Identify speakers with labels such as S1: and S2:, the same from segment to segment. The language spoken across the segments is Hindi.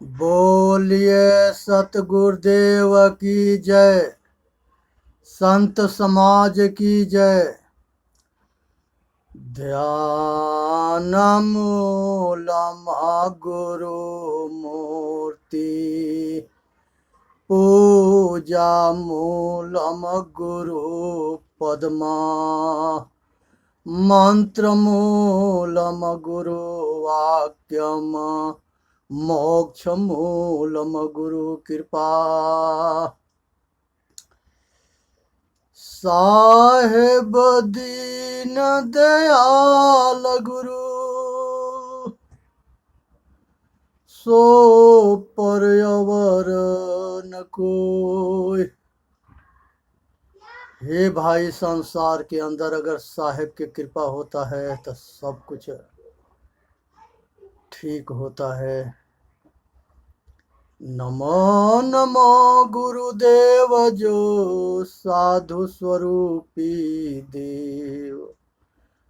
S1: बोलिए सतगुरुदेव की जय। संत समाज की जय। ध्यानमूलम गुरु मूर्ति, पूजा मूलम गुरु पद्मा, मंत्र मूलम गुरु वाक्यम, मोक्ष मूलम गुरु कृपा। साहेब दीन दयाल गुरु, सो पर अवर न कोई। हे भाई, संसार के अंदर अगर साहेब की कृपा होता है तो सब कुछ ठीक होता है। नमो नमो गुरुदेव जो साधु स्वरूपी देव,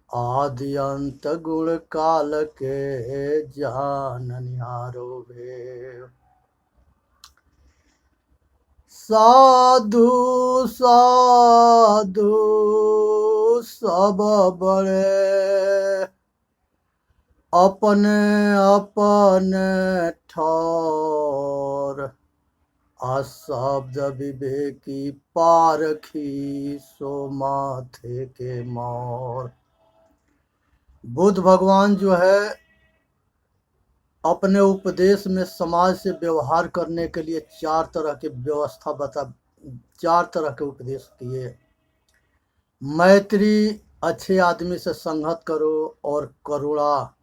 S1: आदि अंत गुण काल के जाननिहारो भेव। साधु साधु सब बड़े, अपने अपने ठौर। अशब्द विवेकी पारखी, सो माथे के मोर। बुद्ध भगवान जो है अपने उपदेश में समाज से व्यवहार करने के लिए चार तरह के उपदेश किए। मैत्री, अच्छे आदमी से संगत करो, और करुणा,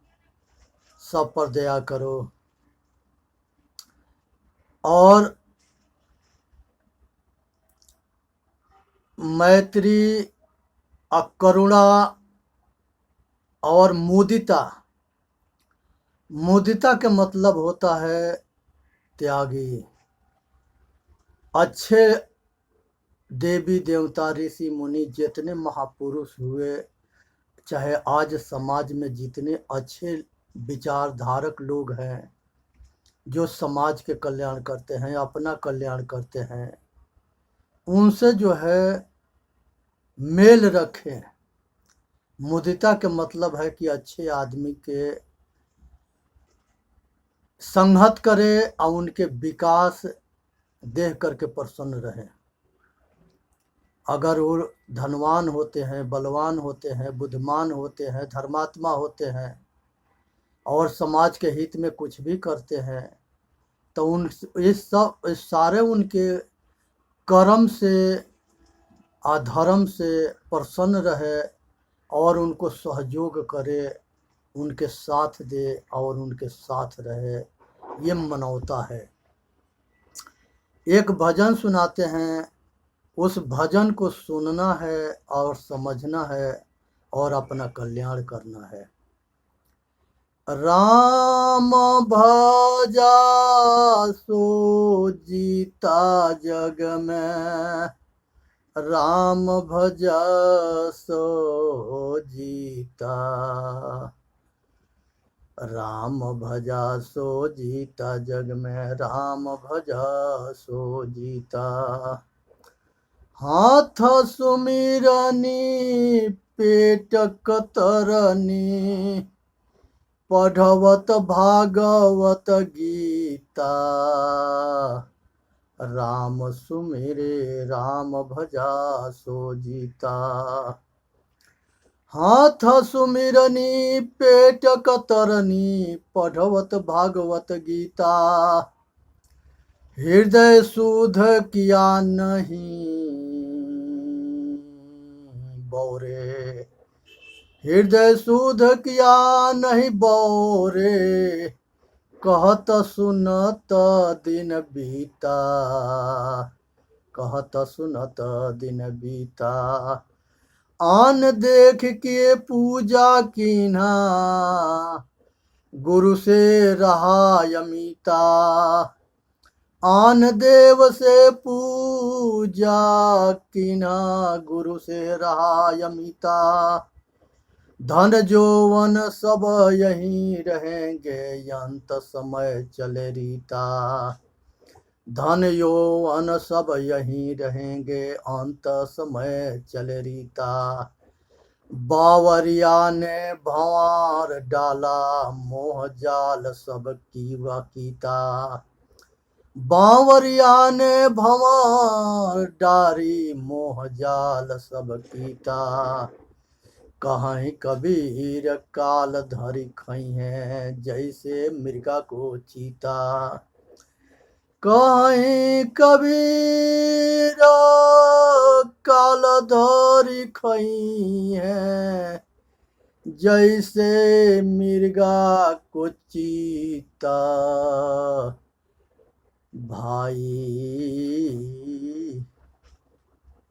S1: सब पर दया करो। और मैत्री, करुणा और मुदिता। मुदिता के मतलब होता है त्यागी। अच्छे देवी देवता, ऋषि मुनि, जितने महापुरुष हुए, चाहे आज समाज में जितने अच्छे विचारधारक लोग हैं जो समाज के कल्याण करते हैं, अपना कल्याण करते हैं, उनसे जो है मेल रखें। मुदिता के मतलब है कि अच्छे आदमी के संगत करे और उनके विकास देख करके प्रसन्न रहे। अगर वो धनवान होते हैं, बलवान होते हैं, बुद्धिमान होते हैं, धर्मात्मा होते हैं और समाज के हित में कुछ भी करते हैं, तो इस सारे उनके कर्म से, अधर्म से प्रसन्न रहे और उनको सहयोग करे, उनके साथ दे और उनके साथ रहे। ये मनौता है। एक भजन सुनाते हैं, उस भजन को सुनना है और समझना है और अपना कल्याण करना है। राम भजा सो जीता जग में, राम भजा सो जीता, राम भजा सो जीता जग में, राम भजा सो जीता। हाथ सुमिरनी पेट कतरनी, पढ़वत भागवत गीता, राम सुमिरे राम भजा सो जीता। हाथ सुमिरनी पेट कतरनी, पढ़वत भागवत गीता, हृदय शुद्ध किया नहीं बौरे, हृदय शुद्ध किया नहीं बौरे, कहत सुनत दिन बीता, कहत सुनत दिन बीता। आन देख के पूजा कीन्हा, गुरु से रहा अमीता, आन देव से पूजा कीन्हा, गुरु से रहा अमीता। धन जौवन सब यहीं रहेंगे, अंत समय चले रीता। धन यौवन सब यहीं रहेंगे, अंत समय चले रीता। बावरिया ने भंवर डाला, मोह जाल सब कीवा कीता। बावरिया ने भंवर डारी, मोह जाल सब कीता। कहीं कबीर काल धरि खई है, जैसे मृगा को चीता। कहीं कबीर काल धरि खई है, जैसे मृगा को चीता। भाई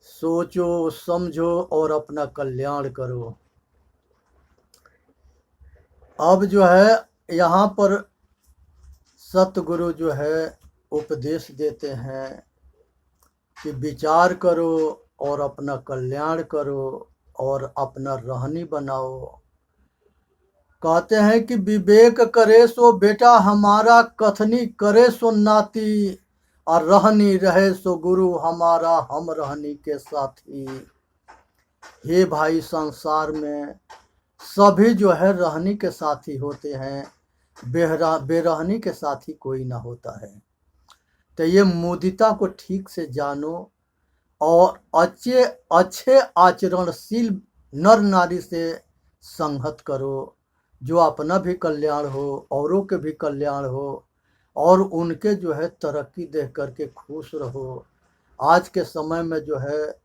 S1: सोचो समझो और अपना कल्याण करो। अब जो है यहाँ पर सतगुरु जो है उपदेश देते हैं कि विचार करो और अपना कल्याण करो और अपना रहनी बनाओ। कहते हैं कि विवेक करे सो बेटा हमारा, कथनी करे सो नाती। और रहनी रहे सो गुरु हमारा, हम रहनी के साथी। हे भाई, संसार में सभी जो है रहनी के साथी होते हैं, बेरहनी के साथी कोई ना होता है। तो ये मुदिता को ठीक से जानो और अच्छे अच्छे आचरणशील नर नारी से संगत करो, जो अपना भी कल्याण हो, औरों के भी कल्याण हो, और उनके जो है तरक्की देख करके खुश रहो। आज के समय में जो है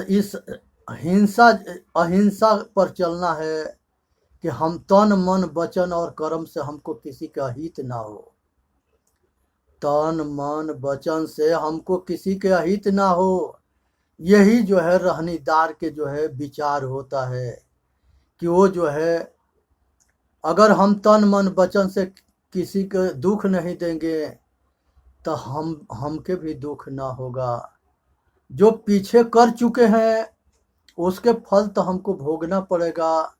S1: इस अहिंसा पर चलना है कि हम तन मन वचन और कर्म से हमको किसी का हित ना हो। तन मन वचन से हमको किसी के अहित ना हो, यही जो है रहनीदार के जो है विचार होता है कि वो जो है अगर हम तन मन वचन से किसी के दुख नहीं देंगे तो हमके भी दुख ना होगा। जो पीछे कर चुके हैं उसके फल तो हमको भोगना पड़ेगा।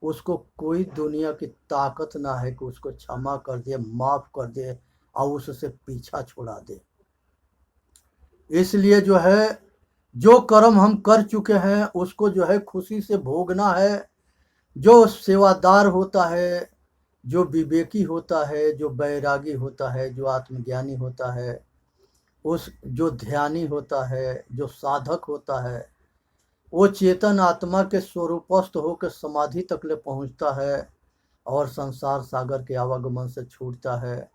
S1: उसको कोई दुनिया की ताकत ना है कि उसको क्षमा कर दे, माफ कर दे और उससे पीछा छुड़ा दे। इसलिए जो है जो कर्म हम कर चुके हैं उसको जो है खुशी से भोगना है। जो सेवादार होता है, जो विवेकी होता है, जो बैरागी होता है, जो आत्मज्ञानी होता है, उस जो ध्यानी होता है, जो साधक होता है, वो चेतन आत्मा के स्वरूपस्थ होकर समाधि तक ले पहुँचता है और संसार सागर के आवागमन से छूटता है।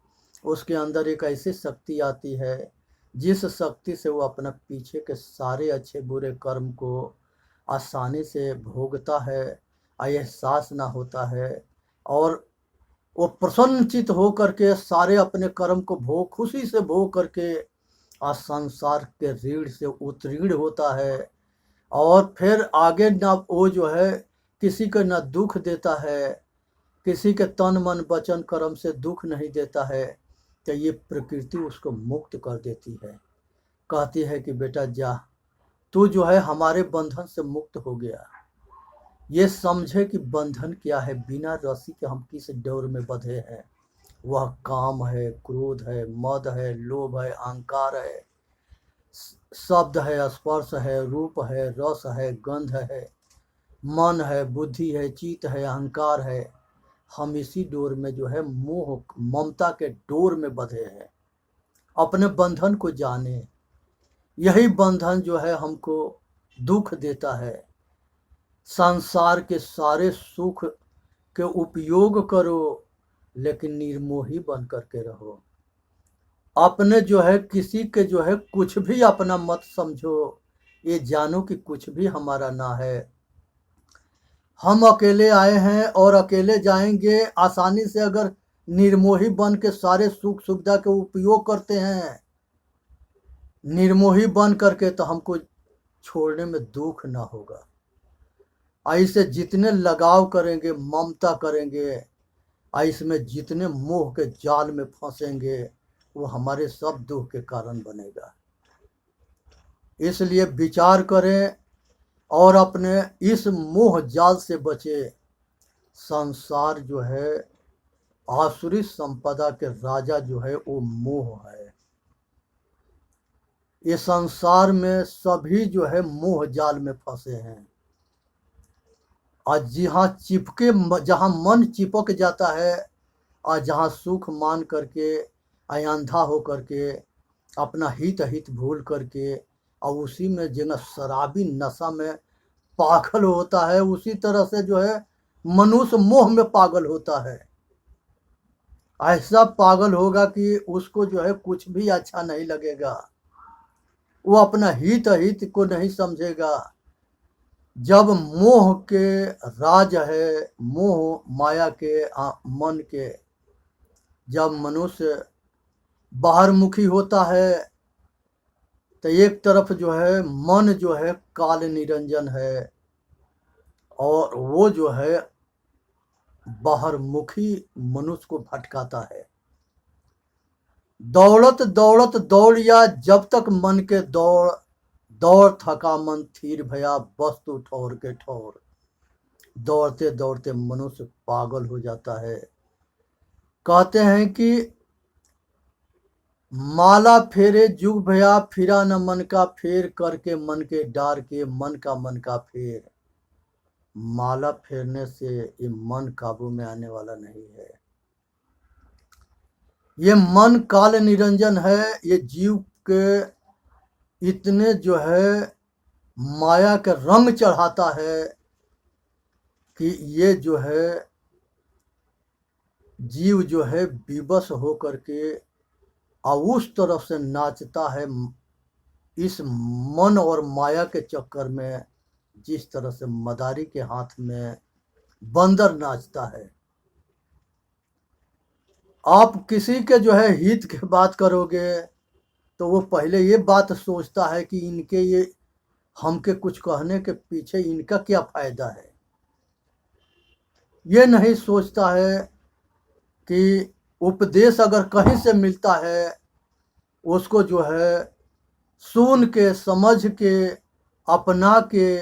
S1: उसके अंदर एक ऐसी शक्ति आती है जिस शक्ति से वो अपना पीछे के सारे अच्छे बुरे कर्म को आसानी से भोगता है, एहसास ना होता है, और वो प्रसन्नचित हो करके सारे अपने कर्म को खुशी से भोग करके संसार के रीढ़ से उत्तीर्ण होता है। और फिर आगे ना वो जो है किसी को ना दुख देता है, किसी के तन मन वचन कर्म से दुख नहीं देता है। तो ये प्रकृति उसको मुक्त कर देती है, कहती है कि बेटा जा, तू जो है हमारे बंधन से मुक्त हो गया। ये समझे कि बंधन क्या है, बिना रस्सी के हम किस डोर में बंधे हैं। वह काम है, क्रोध है, मद है, लोभ है, अहंकार है, शब्द है, स्पर्श है, रूप है, रस है, गंध है, मन है, बुद्धि है, चित्त है, अहंकार है। हम इसी डोर में जो है मोह ममता के डोर में बंधे हैं। अपने बंधन को जाने, यही बंधन जो है हमको दुख देता है। संसार के सारे सुख के उपयोग करो लेकिन निर्मोही बन करके रहो। अपने जो है किसी के जो है कुछ भी अपना मत समझो, ये जानो कि कुछ भी हमारा ना है। हम अकेले आए हैं और अकेले जाएंगे। आसानी से अगर निर्मोही बन के सारे सुख सुविधा के उपयोग करते हैं, निर्मोही बन करके, तो हमको छोड़ने में दुख ना होगा। ऐसे जितने लगाव करेंगे, ममता करेंगे, इसमें जितने मोह के जाल में फंसेंगे, वो हमारे सब दुख के कारण बनेगा। इसलिए विचार करें और अपने इस मोह जाल से बचे। संसार जो है, आसुरी संपदा के राजा जो है वो मोह है। ये संसार में सभी जो है मोह जाल में फंसे हैं। और जहाँ मन चिपक जाता है और जहाँ सुख मान करके अंधा हो करके अपना हित हित भूल करके और उसी में जो शराबी नशा में पागल होता है, उसी तरह से जो है मनुष्य मोह में पागल होता है। ऐसा पागल होगा कि उसको जो है कुछ भी अच्छा नहीं लगेगा, वो अपना हित हित को नहीं समझेगा। जब मोह के राज है, मोह माया के मन के, जब मनुष्य बाहरमुखी होता है तो एक तरफ जो है मन जो है काल निरंजन है और वो जो है बाहरमुखी मनुष्य को भटकाता है। दौड़त दौड़त दौड़िया जब तक मन के दौड़ थका मन थीर भया वस्तु ठौर के ठौर। दौड़ते दौड़ते मनुष्य पागल हो जाता है। कहते हैं कि माला फेरे जुग भया फिरा न मन का फेर करके मन के डार के मन का फेर। माला फेरने से ये मन काबू में आने वाला नहीं है। ये मन काल निरंजन है। ये जीव के इतने जो है माया के रंग चढ़ाता है कि ये जो है जीव जो है विवश हो करके और उस तरफ से नाचता है इस मन और माया के चक्कर में, जिस तरह से मदारी के हाथ में बंदर नाचता है। आप किसी के जो है हित की बात करोगे तो वो पहले ये बात सोचता है कि इनके ये हमके कुछ कहने के पीछे इनका क्या फायदा है। ये नहीं सोचता है कि उपदेश अगर कहीं से मिलता है उसको जो है सुन के समझ के अपना के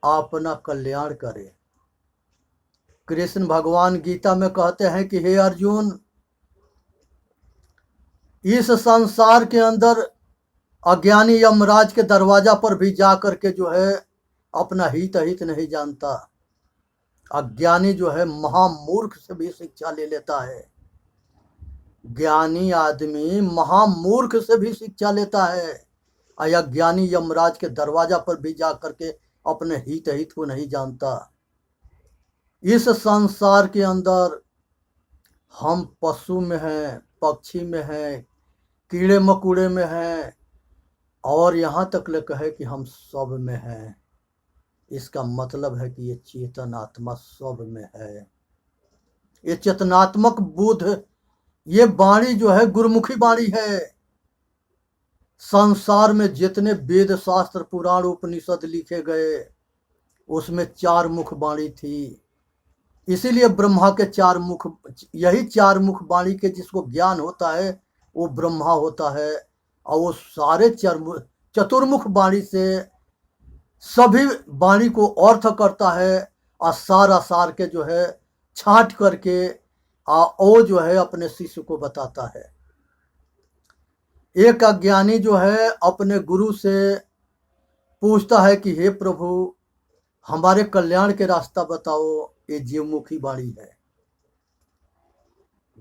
S1: अपना कल्याण करे। कृष्ण भगवान गीता में कहते हैं कि हे अर्जुन, इस संसार के अंदर अज्ञानी यमराज के दरवाजा पर भी जा करके जो है अपना हित हित नहीं जानता। अज्ञानी जो है महामूर्ख से भी शिक्षा ले लेता है। ज्ञानी आदमी महामूर्ख से भी शिक्षा लेता है। अज्ञानी यमराज के दरवाजा पर भी जा करके अपने हित हित को नहीं जानता। इस संसार के अंदर हम पशु में हैं, पक्षी में हैं, कीड़े मकोड़े में हैं और यहाँ तक ले कहे कि हम सब में हैं। इसका मतलब है कि ये चेतन आत्मा सब में है। ये चेतनात्मक बुद्ध, ये वाणी जो है गुरुमुखी वाणी है। संसार में जितने वेद शास्त्र पुराण उपनिषद लिखे गए उसमें 4 मुख वाणी थी। इसीलिए ब्रह्मा के 4 मुख, यही 4 मुख वाणी के जिसको ज्ञान होता है वो ब्रह्मा होता है। और वो सारे चतुर्मुख वाणी से सभी वाणी को अर्थ करता है और सारा सार के जो है छांट करके वो जो है अपने शिष्य को बताता है। एक अज्ञानी जो है अपने गुरु से पूछता है कि हे प्रभु, हमारे कल्याण के रास्ता बताओ। ये जीवमुखी वाणी है,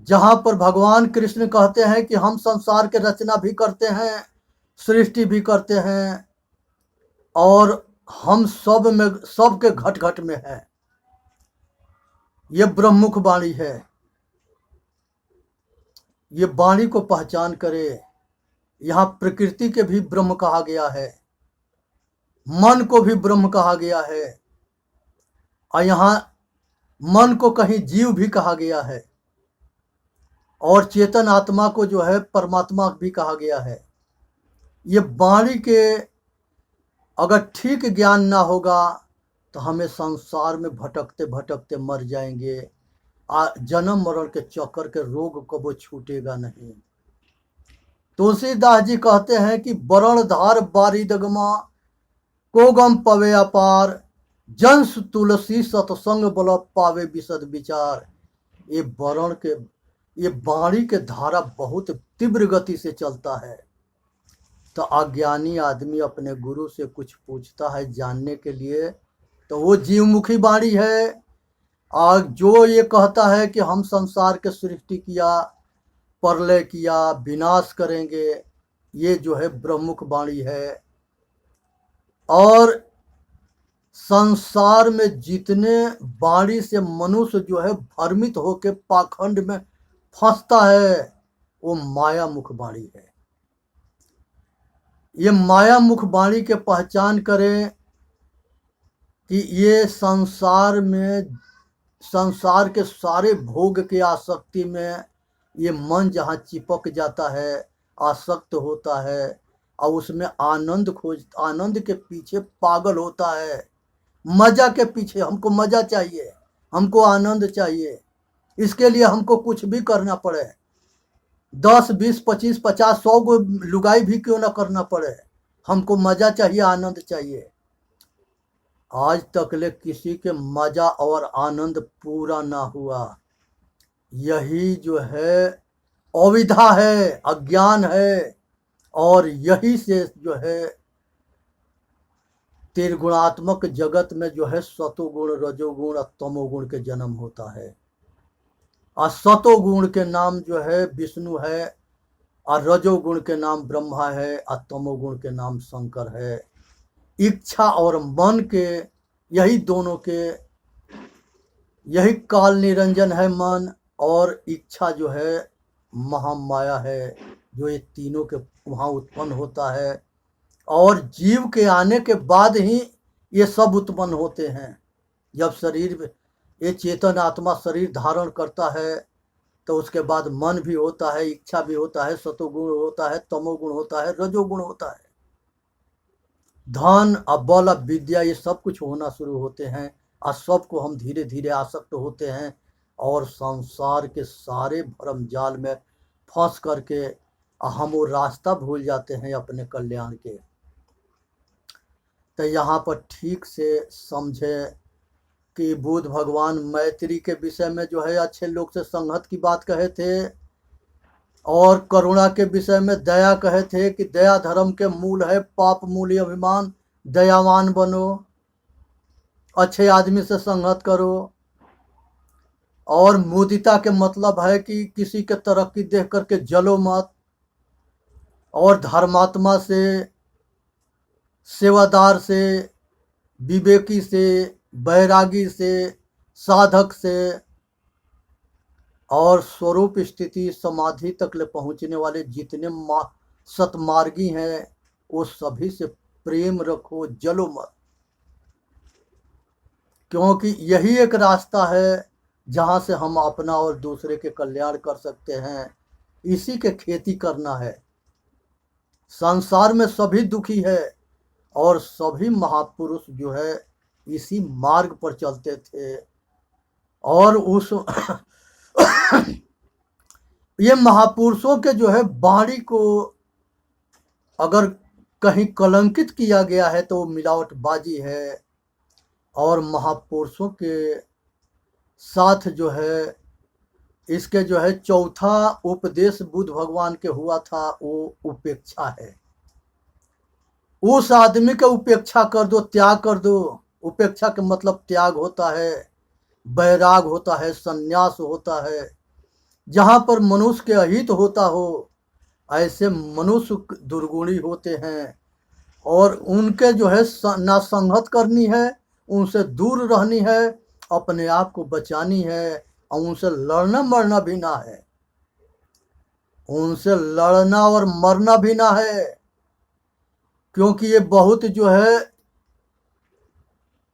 S1: जहां पर भगवान कृष्ण कहते हैं कि हम संसार के रचना भी करते हैं, सृष्टि भी करते हैं और हम सब में, सबके घट घट में है। ये ब्रह्मुख वाणी है। ये वाणी को पहचान करे। यहाँ प्रकृति के भी ब्रह्म कहा गया है, मन को भी ब्रह्म कहा गया है और यहाँ मन को कहीं जीव भी कहा गया है और चेतन आत्मा को जो है परमात्मा भी कहा गया है। ये वाणी के अगर ठीक ज्ञान ना होगा तो हमें संसार में भटकते भटकते मर जाएंगे। जन्म मरण के चक्कर के रोग को वो छूटेगा नहीं। तुलसीदास जी कहते हैं कि वरण धार बारी दगमा को गम पवे अपार, जंस तुलसी सतसंग बल पावे विशद विचार। ये वर्ण के, ये वाणी के धारा बहुत तीव्र गति से चलता है। तो अज्ञानी आदमी अपने गुरु से कुछ पूछता है जानने के लिए, तो वो जीवमुखी वाणी है। और जो ये कहता है कि हम संसार के सृष्टि किया, प्रलय किया, विनाश करेंगे, ये जो है ब्रह्मुख वाणी है। और संसार में जितने वाणी से मनुष्य जो है भ्रमित होकर पाखंड में फंसता है, वो माया मुख वाणी है। ये माया मुख वाणी के पहचान करें कि ये संसार में, संसार के सारे भोग के आसक्ति में ये मन जहाँ चिपक जाता है, आसक्त होता है, और उसमें आनंद आनंद के पीछे पागल होता है। मजा के पीछे, हमको मजा चाहिए, हमको आनंद चाहिए, इसके लिए हमको कुछ भी करना पड़े, 10, 20, 25, 50, 100 गो लुगाई भी क्यों ना करना पड़े, हमको मजा चाहिए, आनंद चाहिए। आज तक ले किसी के मजा और आनंद पूरा ना हुआ। यही जो है अविद्या है, अज्ञान है, और यही से जो है त्रिगुणात्मक जगत में जो है सतोगुण, रजोगुण और तमोगुण के जन्म होता है। और सतोगुण के नाम जो है विष्णु है, और रजोगुण के नाम ब्रह्मा है, और तमोगुण के नाम शंकर है। इच्छा और मन के, यही दोनों के, यही काल निरंजन है मन, और इच्छा जो है महामाया है, जो ये तीनों के वहाँ उत्पन्न होता है। और जीव के आने के बाद ही ये सब उत्पन्न होते हैं। जब शरीर, ये चेतन आत्मा शरीर धारण करता है, तो उसके बाद मन भी होता है, इच्छा भी होता है, सतोगुण होता है, तमोगुण होता है, रजोगुण होता है, धन और बल और विद्या, ये सब कुछ होना शुरू होते हैं। और सबको हम धीरे धीरे आसक्त होते हैं, और संसार के सारे भरम जाल में फंस करके हम वो रास्ता भूल जाते हैं अपने कल्याण के। तो यहाँ पर ठीक से समझे कि बुद्ध भगवान मैत्री के विषय में जो है अच्छे लोग से संगत की बात कहे थे, और करुणा के विषय में दया कहे थे कि दया धर्म के मूल है, पाप मूल्य अभिमान, दयावान बनो, अच्छे आदमी से संगत करो। और मुदिता के मतलब है कि किसी के तरक्की देख करके जलो मत, और धर्मात्मा से, सेवादार से, विवेकी से, बैरागी से, साधक से, और स्वरूप स्थिति समाधि तक ले पहुंचने वाले जितने सतमार्गी हैं, वो सभी से प्रेम रखो, जलो मत। क्योंकि यही एक रास्ता है जहाँ से हम अपना और दूसरे के कल्याण कर सकते हैं। इसी के खेती करना है। संसार में सभी दुखी है, और सभी महापुरुष जो है इसी मार्ग पर चलते थे। और उस ये महापुरुषों के जो है वाणी को अगर कहीं कलंकित किया गया है तो मिलावटबाजी है। और महापुरुषों के साथ जो है इसके जो है चौथा उपदेश बुद्ध भगवान के हुआ था, वो उपेक्षा है। उस आदमी का उपेक्षा कर दो, त्याग कर दो। उपेक्षा के मतलब त्याग होता है, बैराग होता है, संन्यास होता है। जहाँ पर मनुष्य के अहित होता हो, ऐसे मनुष्य दुर्गुणी होते हैं, और उनके जो है ना संगत करनी है, उनसे दूर रहनी है, अपने आप को बचानी है, और उनसे लड़ना मरना भी ना है। उनसे लड़ना और मरना भी ना है, क्योंकि ये बहुत जो है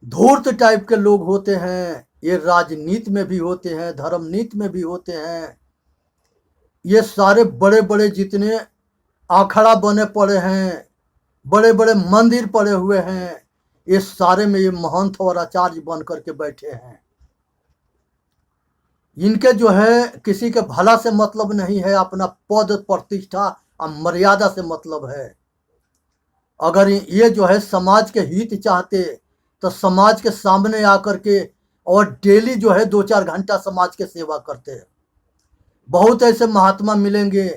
S1: धूर्त टाइप के लोग होते हैं। ये राजनीति में भी होते हैं, धर्म नीति में भी होते हैं। ये सारे बड़े बड़े जितने आखड़ा बने पड़े हैं, बड़े बड़े मंदिर पड़े हुए हैं, ये सारे में ये महंत और आचार्य बन करके बैठे हैं। इनके जो है किसी के भला से मतलब नहीं है, अपना पद प्रतिष्ठा और मर्यादा से मतलब है। अगर ये जो है समाज के हित चाहते तो समाज के सामने आकर के और डेली जो है 2-4 घंटा समाज के सेवा करते। बहुत ऐसे महात्मा मिलेंगे,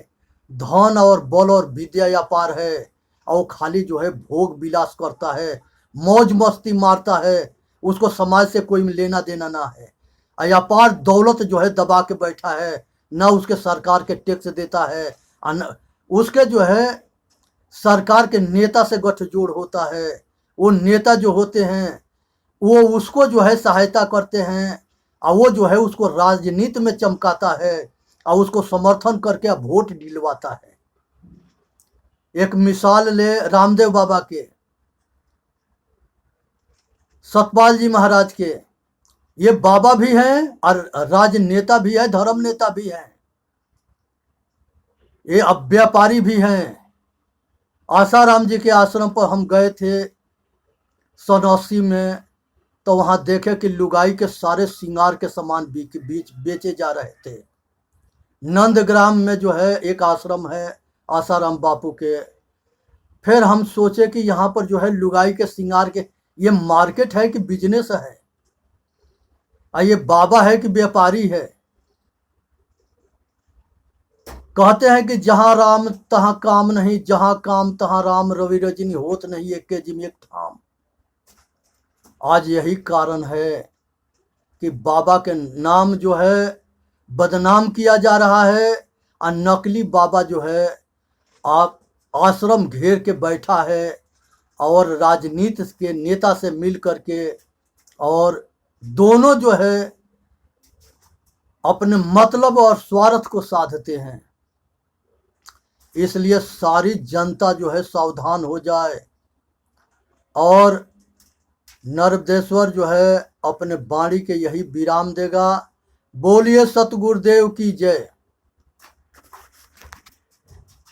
S1: धन और बल और विद्या व्यापार है और खाली जो है भोग विलास करता है, मौज मस्ती मारता है, उसको समाज से कोई लेना देना ना है। व्यापार दौलत जो है दबा के बैठा है, ना उसके सरकार के टैक्स देता है, उसके जो है सरकार के नेता से गठजोड़ होता है। वो नेता जो होते हैं वो उसको जो है सहायता करते हैं और वो जो है उसको राजनीति में चमकाता है और उसको समर्थन करके वोट दिलवाता है। एक मिसाल ले रामदेव बाबा के, सतपाल जी महाराज के। ये बाबा भी हैं और राजनेता भी है, धर्म नेता भी हैं, ये अब व्यापारी भी हैं। आसाराम जी के आश्रम पर हम गए थे 1980 में, तो वहां देखे कि लुगाई के सारे श्रृंगार के सामान बीच बेचे जा रहे थे। नंदग्राम में जो है एक आश्रम है आसाराम बापू के। फिर हम सोचे कि यहाँ पर जो है लुगाई के श्रृंगार के ये मार्केट है कि बिजनेस है, और ये बाबा है कि व्यापारी है। कहते हैं कि जहां राम तहां काम नहीं, जहां काम तहां राम, रवि रजनी होत नहीं एक के जिम एक ठाम। आज यही कारण है कि बाबा के नाम जो है बदनाम किया जा रहा है और नकली बाबा जो है आप आश्रम घेर के बैठा है और राजनीति के नेता से मिल करके और दोनों जो है अपने मतलब और स्वार्थ को साधते हैं। इसलिए सारी जनता जो है सावधान हो जाए और नर्मदेश्वर जो है अपने वाणी के यही विराम देगा। बोलिए सतगुरुदेव की जय।